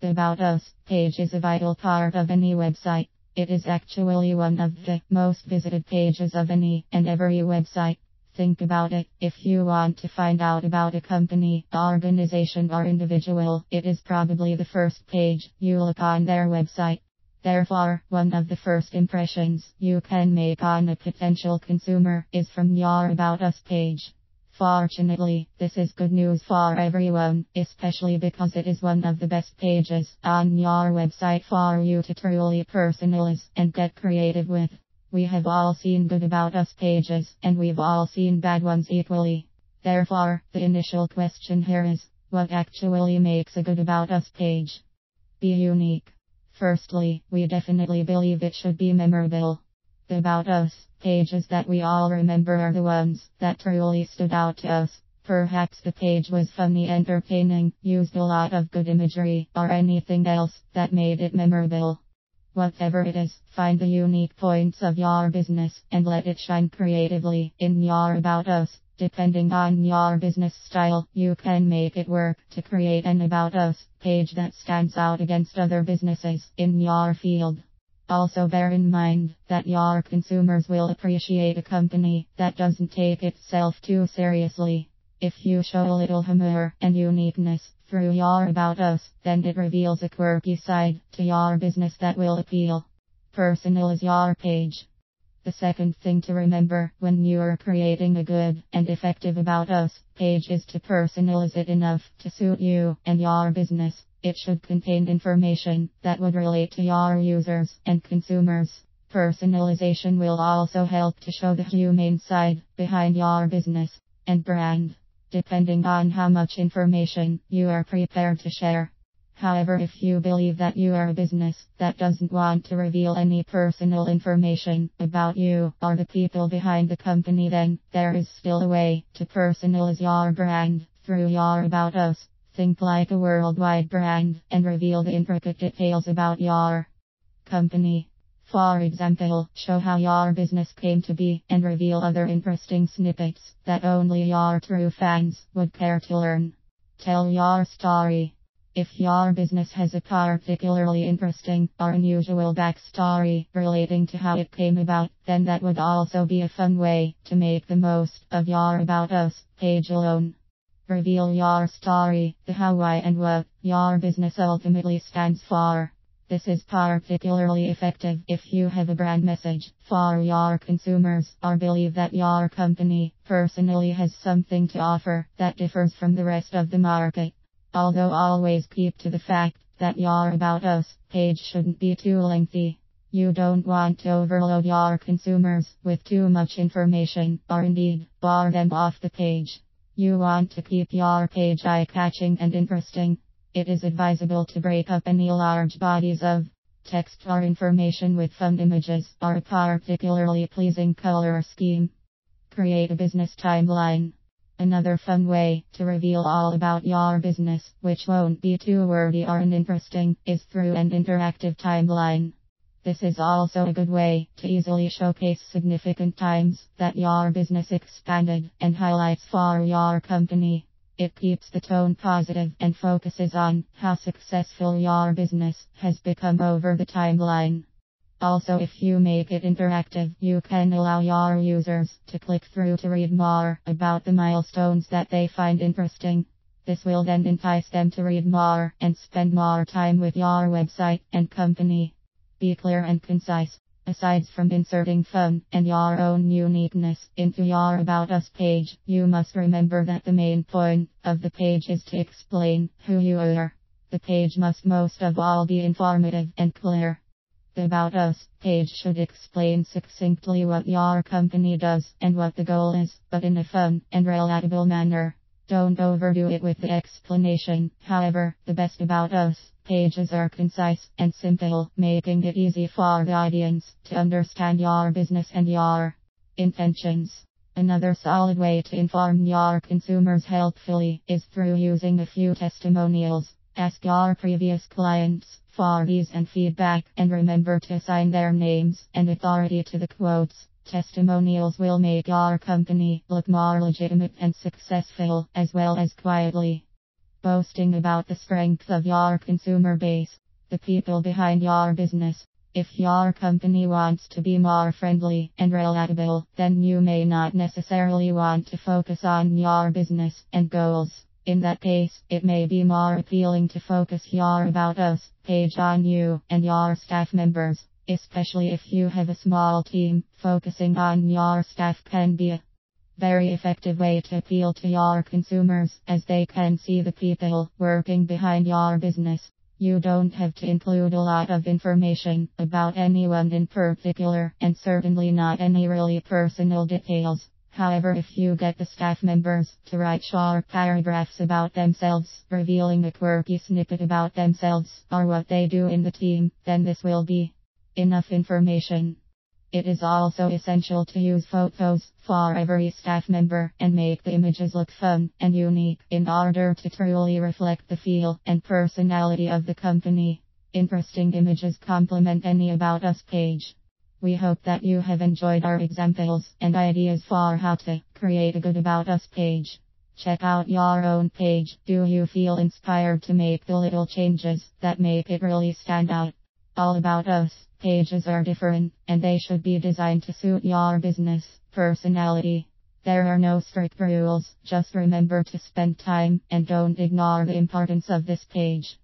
The About Us page is a vital part of any website. It is actually one of the most visited pages of any and every website. Think about it. If you want to find out about a company, organization, or individual, it is probably the first page you look on their website. Therefore, one of the first impressions you can make on a potential consumer is from your About Us page. Fortunately, this is good news for everyone, especially because it is one of the best pages on your website for you to truly personalize and get creative with. We have all seen good About Us pages, and we've all seen bad ones equally. Therefore, the initial question here is, what actually makes a good About Us page? Be unique. Firstly, we definitely believe it should be memorable. The About Us pages that we all remember are the ones that truly stood out to us. Perhaps the page was funny, entertaining, used a lot of good imagery, or anything else that made it memorable. Whatever it is, find the unique points of your business and let it shine creatively in your About Us. Depending on your business style, you can make it work to create an About Us page that stands out against other businesses in your field. Also bear in mind that your consumers will appreciate a company that doesn't take itself too seriously. If you show a little humor and uniqueness through your About Us, then it reveals a quirky side to your business that will appeal. Personalize your page. The second thing to remember when you're creating a good and effective About Us page is to personalize it enough to suit you and your business. It should contain information that would relate to your users and consumers. Personalization will also help to show the humane side behind your business and brand, depending on how much information you are prepared to share. However, if you believe that you are a business that doesn't want to reveal any personal information about you or the people behind the company, then there is still a way to personalize your brand through your About Us. Think like a worldwide brand and reveal the intricate details about your company. For example, show how your business came to be and reveal other interesting snippets that only your true fans would care to learn. Tell your story. If your business has a particularly interesting or unusual backstory relating to how it came about, then that would also be a fun way to make the most of your About Us page alone. Reveal your story, the how, why, and what your business ultimately stands for. This is particularly effective if you have a brand message for your consumers or believe that your company personally has something to offer that differs from the rest of the market. Although always keep to the fact that your About Us page shouldn't be too lengthy. You don't want to overload your consumers with too much information or indeed bore them off the page. You want to keep your page eye-catching and interesting. It is advisable to break up any large bodies of text or information with fun images or a particularly pleasing color scheme. Create a business timeline. Another fun way to reveal all about your business, which won't be too wordy or uninteresting, is through an interactive timeline. This is also a good way to easily showcase significant times that your business expanded and highlights for your company. It keeps the tone positive and focuses on how successful your business has become over the timeline. Also, if you make it interactive, you can allow your users to click through to read more about the milestones that they find interesting. This will then entice them to read more and spend more time with your website and company. Be clear and concise. Aside from inserting fun and your own uniqueness into your About Us page, you must remember that the main point of the page is to explain who you are. The page must most of all be informative and clear. The About Us page should explain succinctly what your company does and what the goal is, but in a fun and relatable manner. Don't overdo it with the explanation. However, the best About Us pages are concise and simple, making it easy for the audience to understand your business and your intentions. Another solid way to inform your consumers helpfully is through using a few testimonials. Ask your previous clients for these and feedback, and remember to assign their names and authority to the quotes. Testimonials will make your company look more legitimate and successful, as well as quietly Boasting about the strength of your consumer base, the people behind your business. If your company wants to be more friendly and relatable, then you may not necessarily want to focus on your business and goals. In that case, it may be more appealing to focus your About Us page on you and your staff members, especially if you have a small team. Focusing on your staff can be a very effective way to appeal to your consumers, as they can see the people working behind your business. You don't have to include a lot of information about anyone in particular, and certainly not any really personal details. However, if you get the staff members to write short paragraphs about themselves, revealing a quirky snippet about themselves or what they do in the team, then this will be enough information. It is also essential to use photos for every staff member and make the images look fun and unique in order to truly reflect the feel and personality of the company. Interesting images complement any About Us page. We hope that you have enjoyed our examples and ideas for how to create a good About Us page. Check out your own page. Do you feel inspired to make the little changes that make it really stand out? All About Us pages are different, and they should be designed to suit your business personality. There are no strict rules, just remember to spend time and don't ignore the importance of this page.